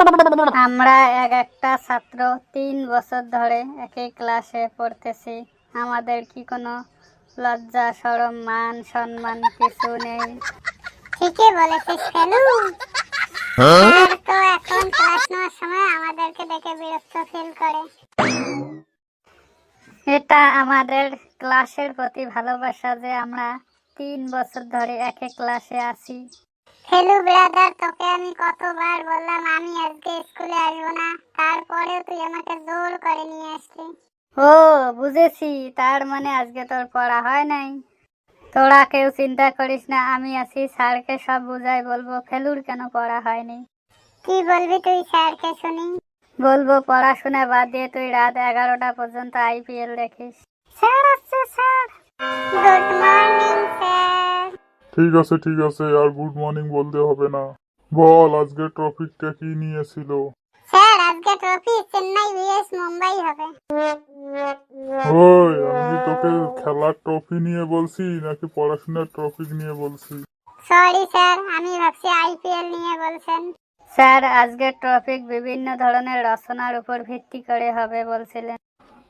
আমরা একটা ছাত্র 3 বছর ধরে একই ক্লাসে পড়তেছি। আমাদের কি কোনো লজ্জা শরম মান সম্মান কিছু নেই? ঠিকই বলেছিস ফেলু। স্যার তো এখন ক্লাস নেওয়ার সময় আমাদেরকে দেখে বিরক্ত ফিল করে। এটা আমাদের ক্লাসের প্রতি ভালোবাসা যে আমরা 3 বছর ধরে একই ক্লাসে আছি। ফেলু ব্রাদার, তোকে আমি কতবার বললাম আমি আজকে স্কুলে আসবো না, তারপরেও তুই আমাকে জোর করে নিয়ে আসলি। ও বুঝেছি, তার মানে আজকে তোর পড়া হয় নাই। তোরা কেউ চিন্তা করিস না, আমি আছি, স্যারকে সব বুঝাই বলবো ফেলুর কেন পড়া হয়নি। কি বলবি তুই স্যারকে শুনি? বলবো পড়াশোনা বাদ দিয়ে তুই রাত 11টা পর্যন্ত আইপিএল দেখিস। স্যার আসছে স্যার। Good morning sir. ঠিক আছে আর গুড মর্নিং বলতে হবে না। বল আজকে টপিকটা কি নিয়েছিল? স্যার আজকে ট্রফি চেন্নাই ভিএস মুম্বাই হবে। ওই আমি তোকে খেলার ট্রফি নিয়ে বলছি নাকি পড়াশোনার টপিক নিয়ে বলছি? সরি স্যার, আমি ভাবছি আইপিএল নিয়ে বলছেন। স্যার আজকের টপিক বিভিন্ন ধরনের রচনার উপর ভিত্তি করে হবে বলছিলেন।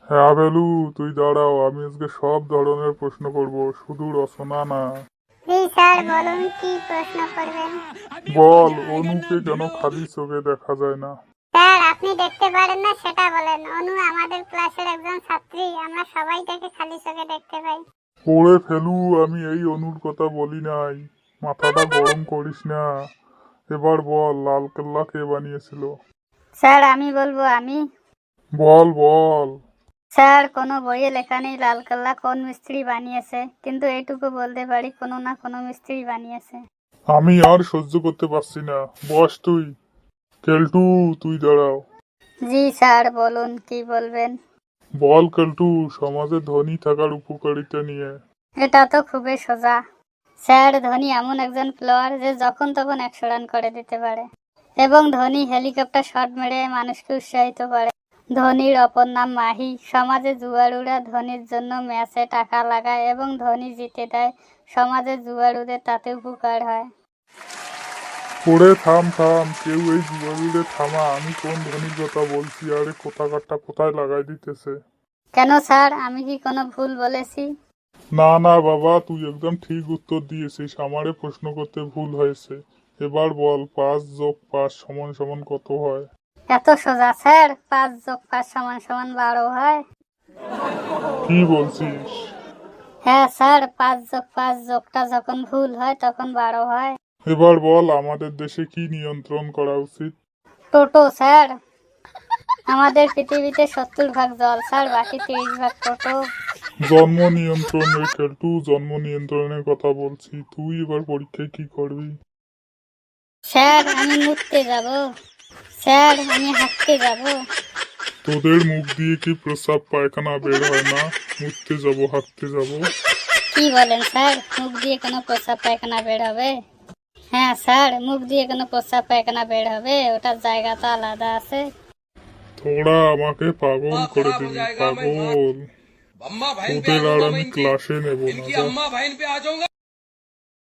হ্যাঁ বেলু, তুই দাঁড়াও, আমি আজকে সব ধরনের প্রশ্ন করব, শুধু রচনা না। জি স্যার বলুন, কি প্রশ্ন করবেন? বল অনুকে কেন খালি চোখে দেখা যায় না? স্যার আপনি দেখতে পারেন না সেটা বলেন। অনু আমাদের ক্লাসের একজন ছাত্রী, আমরা সবাই তাকে খালি চোখে দেখতে পাই। পড়ে ফেলু, আমি এই অনুর কথা বলি নাই, মাথাটা গরম করিস না। এবার বল লাল কেল্লা কে বানিয়েছিল? স্যার আমি বলবো আমি। বল বল। স্যার কোনো বইয়ে লেখা নেই লালকেল্লা কোন মিস্ত্রি বানিয়েছে, কিন্তু এইটুকু বলতে পারি কোনো না কোনো মিস্ত্রি বানিয়েছে। আমি আর সহ্য করতে পারছি না, বস তুই। কেলটু তুই দাঁড়াও। জি স্যার বলুন, কি বলবেন? বল কেলটু, সমাজে ধনী থাকার উপকারিতা নিয়ে। এটা তো খুবই সোজা। স্যার ধোনি এমন একজন প্লেয়ার যে যখন তখন 100 রান করে দিতে পারে, এবং ধোনি হেলিকপ্টার শট মেরে মানুষকে উৎসাহিত করে। ধোনির অপর নাম মাহি। সমাজে জুয়াড়ুরা ধোনির জন্য ম্যাচে টাকা লাগায় এবং ধোনি জিতে দেয়। সমাজে জুয়াড়ুদের তাতে উপকার হয়। পড়ে থাম, কেউ এই জুয়ারিরে থামা, আমি কোন ধনীর কথা বলছি? আরে কোথাকারটা কোথায় লাগাই দিতেছে? কেন স্যার, আমি কি কোনো ভুল বলেছি? না বাবা, তুই একদম ঠিক উত্তর দিয়েছিস, আমারে প্রশ্ন করতে ভুল হয়েছে। এবার বল 5+5 = কত হয়? এত সোজা স্যার, 5+5 = 12 হয়। কি বলছিস? হ্যাঁ স্যার, 5+5 যোগটা যখন ভুল হয় তখন 12 হয়। এবার বল আমাদের দেশে কি নিয়ন্ত্রণ করা উচিত? টোটো স্যার। আমাদের পৃথিবীতে 70 ভাগ জল স্যার, বাকি 30 ভাগ টোটো। জন্ম নিয়ন্ত্রণ রে কেলটু, জন্ম নিয়ন্ত্রণের কথা বলছি। তুই এবার পরীক্ষায় কি করবি? স্যার আমি মুততে যাব। স্যার আমি হাঁটতে যাব। তোদের মুখ দিয়ে কি প্রস্রাব পায়খানা বের হয় না? মুততে যাব, হাঁটতে যাব। কি বলেন স্যার, মুখ দিয়ে কোনো প্রস্রাব পায়খানা বের হবে? হ্যাঁ স্যার, মুখ দিয়ে কোনো প্রস্রাব পায়খানা বের হবে, ওটার জায়গা তো আলাদা আছে। তোরা আমাকে পাগল করে দিবি, পাগল। তোদের আর আমি ক্লাসে নেব না।